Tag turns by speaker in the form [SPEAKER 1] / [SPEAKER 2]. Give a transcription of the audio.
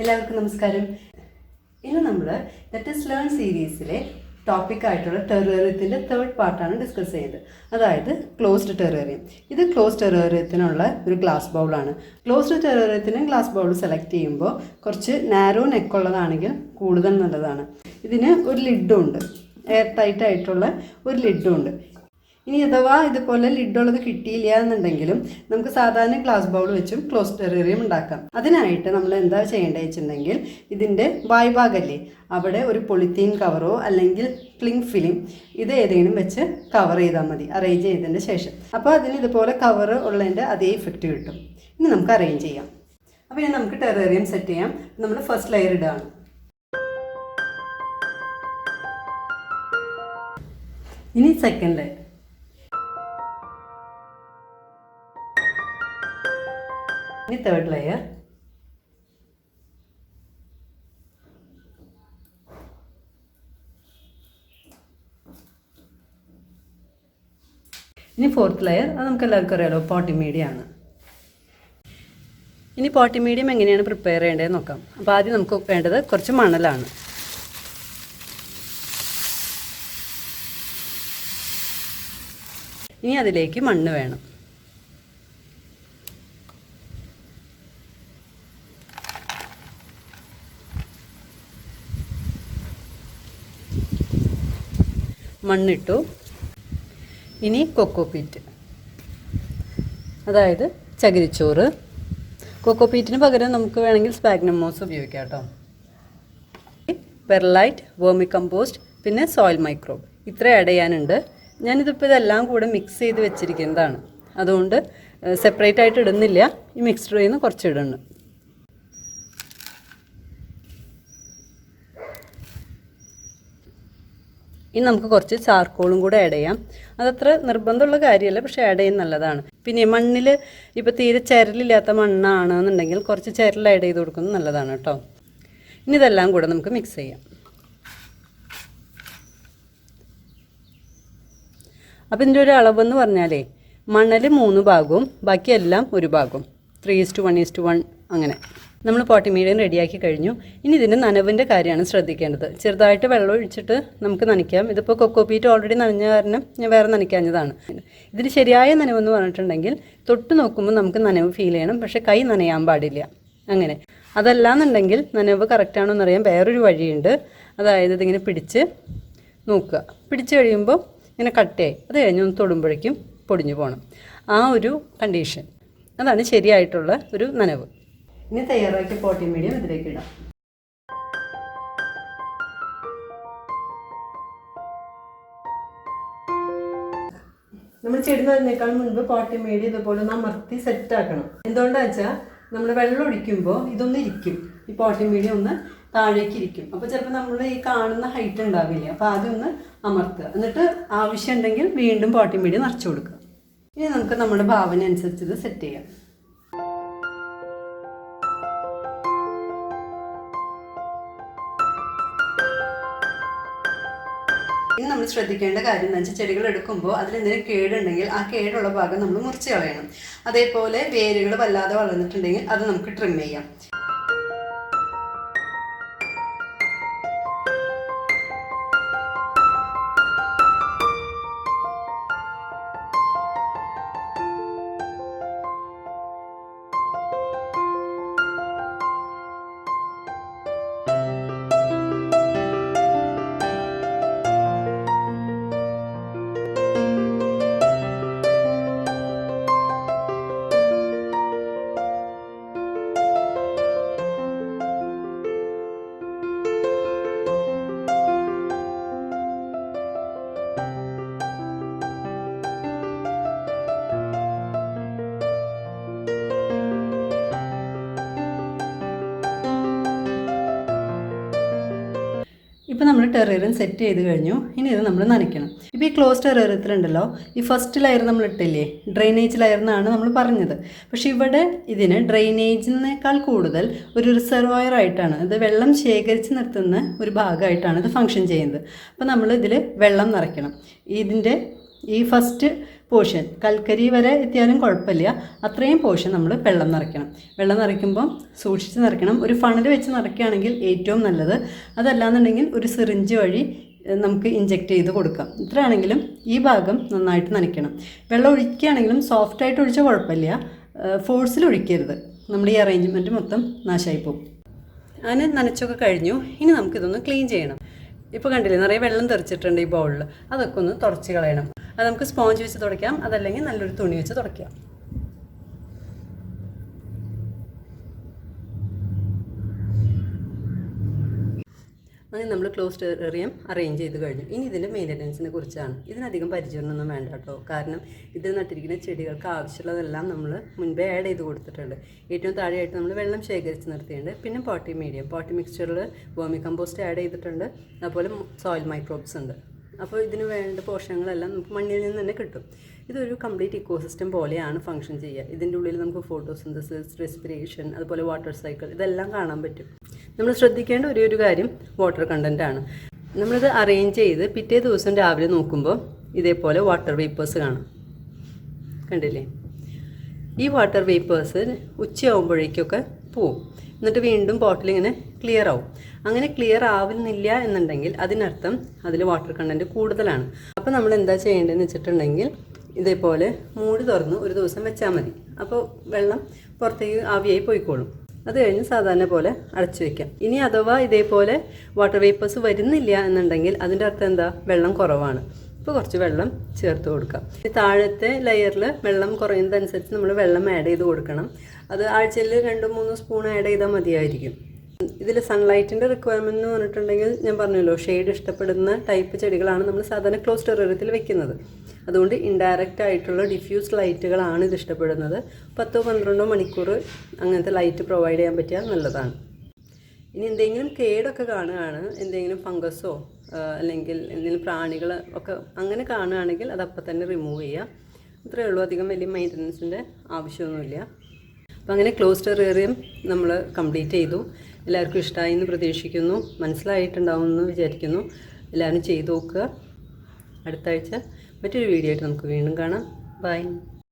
[SPEAKER 1] എല്ലാവർക്കും നമസ്കാരം. ഇന്ന് നമ്മൾ ദറ്റ് ഈസ് ലേൺ സീരീസിലെ ടോപ്പിക്കായിട്ടുള്ള ടെറേറിയത്തിൻ്റെ തേർഡ് പാർട്ടാണ് ഡിസ്കസ് ചെയ്യുന്നത്. അതായത് ക്ലോസ്ഡ് ടെറേറിയം. ഇത് ക്ലോസ്ഡ് ടെറേറിയത്തിനുള്ള ഒരു ഗ്ലാസ് ബൗളാണ്. ക്ലോസ്ഡ് ടെറേറിയത്തിന് ഗ്ലാസ് ബൗൾ സെലക്ട് ചെയ്യുമ്പോൾ കുറച്ച് നാരോ നെക്കുള്ളതാണെങ്കിൽ കൂടുതൽ നല്ലതാണ്. ഇതിന് ഒരു ലിഡും ഉണ്ട്, എയർ ടൈറ്റ് ആയിട്ടുള്ള ഒരു ലിഡും ഉണ്ട്. ഇനി അഥവാ ഇതുപോലെ ലിഡുള്ളത് കിട്ടിയില്ല എന്നുണ്ടെങ്കിലും നമുക്ക് സാധാരണ ഗ്ലാസ് ബൗൾ വെച്ചും ക്ലോസ് ടെറേറിയം ഉണ്ടാക്കാം. അതിനായിട്ട് നമ്മൾ എന്താ ചെയ്യേണ്ടത് വെച്ചിട്ടുണ്ടെങ്കിൽ ഇതിൻ്റെ വായ്ഭാഗല്ലേ അവിടെ ഒരു പൊളിത്തീൻ കവറോ അല്ലെങ്കിൽ ക്ലിങ് ഫിലിം ഇത് ഏതെങ്കിലും വെച്ച് കവർ ചെയ്താൽ മതി, അറേഞ്ച് ചെയ്തതിൻ്റെ ശേഷം. അപ്പോൾ അതിന് ഇതുപോലെ കവർ ഉള്ളതിൻ്റെ അതേ ഇഫക്റ്റ് കിട്ടും. ഇനി നമുക്ക് അറേഞ്ച് ചെയ്യാം. അപ്പോൾ ഇനി നമുക്ക് ടെറേറിയം സെറ്റ് ചെയ്യാം. നമ്മൾ ഫസ്റ്റ് ലെയർ ഇടുകയാണ്. ഇനി സെക്കൻഡ് ലെയർ, ഇനി തേർഡ് ലെയർ, ഇനി ഫോർത്ത് ലെയർ. അത് നമുക്ക് എല്ലാവർക്കും അറിയാലോ, പോട്ടി മീഡിയമാണ്. ഇനി പോട്ടി മീഡിയം എങ്ങനെയാണ് പ്രിപ്പയർ ചെയ്യേണ്ടതെന്ന് നോക്കാം. അപ്പോൾ ആദ്യം നമുക്ക് വേണ്ടത് കുറച്ച് മണലാണ്. ഇനി അതിലേക്ക് മണ്ണ് വേണം. മണ്ണിട്ടു. ഇനി കൊക്കോപീറ്റ്, അതായത് ചകിരിച്ചോറ്. കൊക്കോപീറ്റിന് പകരം നമുക്ക് വേണമെങ്കിൽ സ്പാഗ്നം മോസ് ഉപയോഗിക്കാം കേട്ടോ. പെർലൈറ്റ്, വേർമി കമ്പോസ്റ്റ്, പിന്നെ സോയിൽ മൈക്രോബ്, ഇത്ര ആഡ് ചെയ്യാനുണ്ട്. ഞാനിതിപ്പോൾ ഇതെല്ലാം കൂടെ മിക്സ് ചെയ്ത് വെച്ചിരിക്കുന്നതാണ്, അതുകൊണ്ട് സെപ്പറേറ്റ് ആയിട്ട് ഇടുന്നില്ല. ഈ മിക്സ്ചറിൽ നിന്ന് കുറച്ച് ഇടുന്നു. ഇനി നമുക്ക് കുറച്ച് ചാർക്കോളും കൂടെ ആഡ് ചെയ്യാം. അതത്ര നിർബന്ധമുള്ള കാര്യമല്ല, പക്ഷേ ആഡ് ചെയ്യുന്നത് നല്ലതാണ്. പിന്നെ മണ്ണിൽ ഇപ്പോൾ തീരെ ചരലില്ലാത്ത മണ്ണാണെന്നുണ്ടെങ്കിൽ കുറച്ച് ചരൽ ആഡ് ചെയ്ത് കൊടുക്കുന്നത് നല്ലതാണ് കേട്ടോ. ഇനി ഇതെല്ലാം കൂടെ നമുക്ക് മിക്സ് ചെയ്യാം. അപ്പോൾ ഇതിൻ്റെ ഒരു അളവെന്ന് പറഞ്ഞാലേ മണൽ 3 ഭാഗവും ബാക്കിയെല്ലാം 1 ഭാഗവും, 3:1:1 അങ്ങനെ. നമ്മൾ പോട്ടി മീഡിയം റെഡിയാക്കി കഴിഞ്ഞു. ഇനി ഇതിൻ്റെ നനവിൻ്റെ കാര്യമാണ് ശ്രദ്ധിക്കേണ്ടത്. ചെറുതായിട്ട് വെള്ളം ഒഴിച്ചിട്ട് നമുക്ക് നനയ്ക്കാം. ഇതിപ്പോൾ കൊക്കോപീറ്റ് ഓൾറെഡി നനഞ്ഞ കാരണം ഞാൻ വേറെ നനയ്ക്കാഞ്ഞതാണ്. ഇതിന് ശരിയായ നനവെന്ന് പറഞ്ഞിട്ടുണ്ടെങ്കിൽ തൊട്ട് നോക്കുമ്പോൾ നമുക്ക് നനവ് ഫീൽ ചെയ്യണം, പക്ഷേ കൈ നനയാൻ പാടില്ല. അങ്ങനെ അതല്ലാന്നുണ്ടെങ്കിൽ നനവ് കറക്റ്റാണോ എന്നറിയാൻ വേറൊരു വഴിയുണ്ട്. അതായത് ഇതിങ്ങനെ പിടിച്ച് നോക്കുക. പിടിച്ച് കഴിയുമ്പോൾ ഇങ്ങനെ കട്ടയായി, അത് കഴിഞ്ഞ് ഒന്ന് തൊടുമ്പോഴേക്കും പൊടിഞ്ഞു പോകണം. ആ ഒരു കണ്ടീഷൻ, അതാണ് ശരിയായിട്ടുള്ള ഒരു നനവ്. ഇനി തയ്യാറാക്കിയ പോട്ടി മീഡിയം ഇതിലേക്ക് ഇടാം. നമ്മൾ ചെടി നടുന്നേക്കാൾ മുൻപ് പോട്ടി മീഡിയം ഇതുപോലെ ഒന്ന് അമർത്തി സെറ്റാക്കണം. എന്തുകൊണ്ടാണെന്ന് വെച്ചാൽ നമ്മൾ വെള്ളം ഒഴിക്കുമ്പോൾ ഇതൊന്നും ഇരിക്കും, ഈ പോട്ടി മീഡിയം ഒന്ന് താഴേക്ക് ഇരിക്കും. അപ്പോൾ ചിലപ്പോൾ നമ്മൾ ഈ കാണുന്ന ഹൈറ്റ് ഉണ്ടാവില്ല. അപ്പോൾ ആദ്യം ഒന്ന് അമർത്തുക, എന്നിട്ട് ആവശ്യമുണ്ടെങ്കിൽ വീണ്ടും പോട്ടി മീഡിയം നിറച്ച് കൊടുക്കുക. ഇനി നമുക്ക് നമ്മുടെ ഭാവന അനുസരിച്ച് ഇത് സെറ്റ് ചെയ്യാം. ഇനി നമ്മൾ ശ്രദ്ധിക്കേണ്ട കാര്യം എന്ന് വെച്ചാൽ ചെടികൾ എടുക്കുമ്പോൾ അതിലെന്തെങ്കിലും കേടുണ്ടെങ്കിൽ ആ കേടുള്ള ഭാഗം നമ്മൾ മുറിച്ച് കളയണം. അതേപോലെ വേരുകൾ വല്ലാതെ വളർന്നിട്ടുണ്ടെങ്കിൽ അത് നമുക്ക് ട്രിം ചെയ്യാം. ഇപ്പോൾ നമ്മൾ ടെറേറിയം സെറ്റ് ചെയ്ത് കഴിഞ്ഞു. ഇനി ഇത് നമ്മൾ നനയ്ക്കണം. ഇപ്പോൾ ഈ ക്ലോസ് ടെറേറിയത്തിലുണ്ടല്ലോ, ഈ ഫസ്റ്റ് ലെയർ നമ്മൾ ഇട്ടില്ലേ, ഡ്രെയിനേജ് ലെയർ എന്നാണ് നമ്മൾ പറഞ്ഞത്. പക്ഷേ ഇവിടെ ഇതിന് ഡ്രെയിനേജിനേക്കാൾ കൂടുതൽ ഒരു റിസർവോയർ ആയിട്ടാണ്, ഇത് വെള്ളം ശേഖരിച്ച് നിർത്തുന്ന ഒരു ഭാഗമായിട്ടാണ് ഇത് ഫങ്ഷൻ ചെയ്യുന്നത്. അപ്പോൾ നമ്മൾ ഇതിൽ വെള്ളം നിറയ്ക്കണം. ഇതിൻ്റെ ഈ ഫസ്റ്റ് പോർഷൻ കൽക്കരി വരെ എത്തിയാലും കുഴപ്പമില്ല, അത്രയും പോർഷൻ നമ്മൾ വെള്ളം നിറയ്ക്കണം. വെള്ളം നിറയ്ക്കുമ്പം സൂക്ഷിച്ച് നിറയ്ക്കണം. ഒരു ഫണൽ വെച്ച് നിറയ്ക്കുകയാണെങ്കിൽ ഏറ്റവും നല്ലത്. അതല്ലാന്നുണ്ടെങ്കിൽ ഒരു സിറിഞ്ച് വഴി നമുക്ക് ഇഞ്ചെക്റ്റ് ചെയ്ത് കൊടുക്കാം. ഇത്രയാണെങ്കിലും ഈ ഭാഗം നന്നായിട്ട് നനയ്ക്കണം. വെള്ളം ഒഴിക്കുകയാണെങ്കിലും സോഫ്റ്റായിട്ട് ഒഴിച്ചാൽ കുഴപ്പമില്ല, ഫോഴ്സിൽ ഒഴിക്കരുത്. നമ്മുടെ ഈ അറേഞ്ച്മെൻറ്റ് മൊത്തം നാശമായി പോകും. അങ്ങനെ നനച്ചൊക്കെ കഴിഞ്ഞു. ഇനി നമുക്കിതൊന്ന് ക്ലീൻ ചെയ്യണം. ഇപ്പോൾ കണ്ടില്ലേ, നിറയെ വെള്ളം തെറിച്ചിട്ടുണ്ട് ഈ ബൗളിൽ. അതൊക്കെ ഒന്ന് തുടച്ച് കളയണം. അത് നമുക്ക് സ്പോഞ്ച് വെച്ച് തുടയ്ക്കാം, അതല്ലെങ്കിൽ നല്ലൊരു തുണി വെച്ച് തുടയ്ക്കാം. അങ്ങനെ നമ്മൾ ക്ലോസ്ഡ് ടെറേറിയം അറേഞ്ച് ചെയ്ത് കഴിഞ്ഞു. ഇനി ഇതിൻ്റെ മെയിൻ്റനൻസിനെ കുറിച്ചാണ്. ഇതിനധികം പരിചരണമൊന്നും വേണ്ട കേട്ടോ. കാരണം ഇതിൽ നട്ടിരിക്കുന്ന ചെടികൾക്ക് ആവശ്യമുള്ളതെല്ലാം നമ്മൾ മുൻപേ ആഡ് ചെയ്ത് കൊടുത്തിട്ടുണ്ട്. ഏറ്റവും താഴെയായിട്ട് നമ്മൾ വെള്ളം ശേഖരിച്ച് നിർത്തിയിട്ടുണ്ട്. പിന്നെ പോട്ടി മീഡിയം, പോട്ടി മിക്സ്ചറിൽ വേർമി കമ്പോസ്റ്റ് ആഡ് ചെയ്തിട്ടുണ്ട്. അതുപോലെ സോയിൽ മൈക്രോബ്സ് ഉണ്ട്. അപ്പോൾ ഇതിന് വേണ്ട പോഷകങ്ങളെല്ലാം നമുക്ക് മണ്ണിൽ നിന്ന് തന്നെ കിട്ടും. ഇതൊരു കംപ്ലീറ്റ് ഇക്കോസിസ്റ്റം പോലെയാണ് ഫംഗ്ഷൻ ചെയ്യുക. ഇതിൻ്റെ ഉള്ളിൽ നമുക്ക് ഫോട്ടോസിന്തസിസ്, റെസ്പിറേഷൻ, അതുപോലെ വാട്ടർ സൈക്കിൾ ഇതെല്ലാം കാണാൻ പറ്റും. നമ്മൾ ശ്രദ്ധിക്കേണ്ട ഒരു കാര്യം വാട്ടർ കണ്ടൻ്റ് ആണ്. നമ്മളിത് അറേഞ്ച് ചെയ്ത് പിറ്റേ ദിവസം രാവിലെ നോക്കുമ്പോൾ ഇതേപോലെ വാട്ടർ വേപ്പേഴ്സ് കാണാം. കണ്ടില്ലേ? ഈ വാട്ടർ വേപ്പേഴ്സ് ഉച്ചയാകുമ്പോഴേക്കൊക്കെ പോവും. എന്നിട്ട് വീണ്ടും ബോട്ടിലിങ്ങനെ ക്ലിയർ ആവും. അങ്ങനെ ക്ലിയർ ആവുന്നില്ല എന്നുണ്ടെങ്കിൽ അതിനർത്ഥം അതിൽ വാട്ടർ കണ്ടൻറ്റ് കൂടുതലാണ്. അപ്പോൾ നമ്മൾ എന്താ ചെയ്യേണ്ടതെന്ന് വെച്ചിട്ടുണ്ടെങ്കിൽ ഇതേപോലെ മൂടി തുറന്ന് ഒരു ദിവസം വെച്ചാൽ മതി. അപ്പോൾ വെള്ളം പുറത്തേക്ക് ആവിയായി പോയിക്കോളും. അത് കഴിഞ്ഞ് സാധാരണ പോലെ അടച്ചു വയ്ക്കാം. ഇനി അഥവാ ഇതേപോലെ വാട്ടർ വേപ്പേഴ്സ് വരുന്നില്ല എന്നുണ്ടെങ്കിൽ അതിൻ്റെ അർത്ഥം എന്താ? വെള്ളം കുറവാണ്. ഇപ്പോൾ കുറച്ച് വെള്ളം ചേർത്ത് കൊടുക്കാം. ഈ താഴത്തെ ലെയറിൽ വെള്ളം കുറയുന്നതനുസരിച്ച് നമ്മൾ വെള്ളം ആഡ് ചെയ്ത് കൊടുക്കണം. അത് ആഴ്ചയിൽ 2-3 സ്പൂൺ ആഡ് ചെയ്താൽ മതിയായിരിക്കും. ഇതിൽ സൺലൈറ്റിൻ്റെ റിക്വയർമെൻറ്റ് എന്ന് പറഞ്ഞിട്ടുണ്ടെങ്കിൽ ഞാൻ പറഞ്ഞല്ലോ, ഷെയ്ഡ് ഇഷ്ടപ്പെടുന്ന ടൈപ്പ് ചെടികളാണ് നമ്മൾ സാധാരണ ക്ലോസ് ടെറേറിയത്തിൽ വെക്കുന്നത്. അതുകൊണ്ട് ഇൻഡയറക്റ്റ് ആയിട്ടുള്ള ഡിഫ്യൂസ് ലൈറ്റുകളാണ് ഇത് ഇഷ്ടപ്പെടുന്നത്. 10-12 മണിക്കൂർ അങ്ങനത്തെ ലൈറ്റ് പ്രൊവൈഡ് ചെയ്യാൻ പറ്റിയാൽ നല്ലതാണ്. ഇനി എന്തെങ്കിലും കേടൊക്കെ കാണുകയാണ്, എന്തെങ്കിലും ഫംഗസോ അല്ലെങ്കിൽ എന്തെങ്കിലും പ്രാണികൾ ഒക്കെ അങ്ങനെ കാണുകയാണെങ്കിൽ അത് അപ്പം തന്നെ റിമൂവ് ചെയ്യുക. അത്രയേ ഉള്ളൂ. അധികം വലിയ മെയിൻ്റനൻസിൻ്റെ ആവശ്യമൊന്നുമില്ല. അപ്പോൾ അങ്ങനെ ക്ലോസ് ടെറേറിയം നമ്മൾ കംപ്ലീറ്റ് ചെയ്തു. എല്ലാവർക്കും ഇഷ്ടമായി എന്ന് പ്രതീക്ഷിക്കുന്നു. മനസ്സിലായിട്ടുണ്ടാവുമെന്ന് വിചാരിക്കുന്നു. എല്ലാവരും ചെയ്ത് നോക്കുക. അടുത്ത ആഴ്ച മറ്റൊരു വീഡിയോ ആയിട്ട് നമുക്ക് വീണ്ടും കാണാം. ബൈ.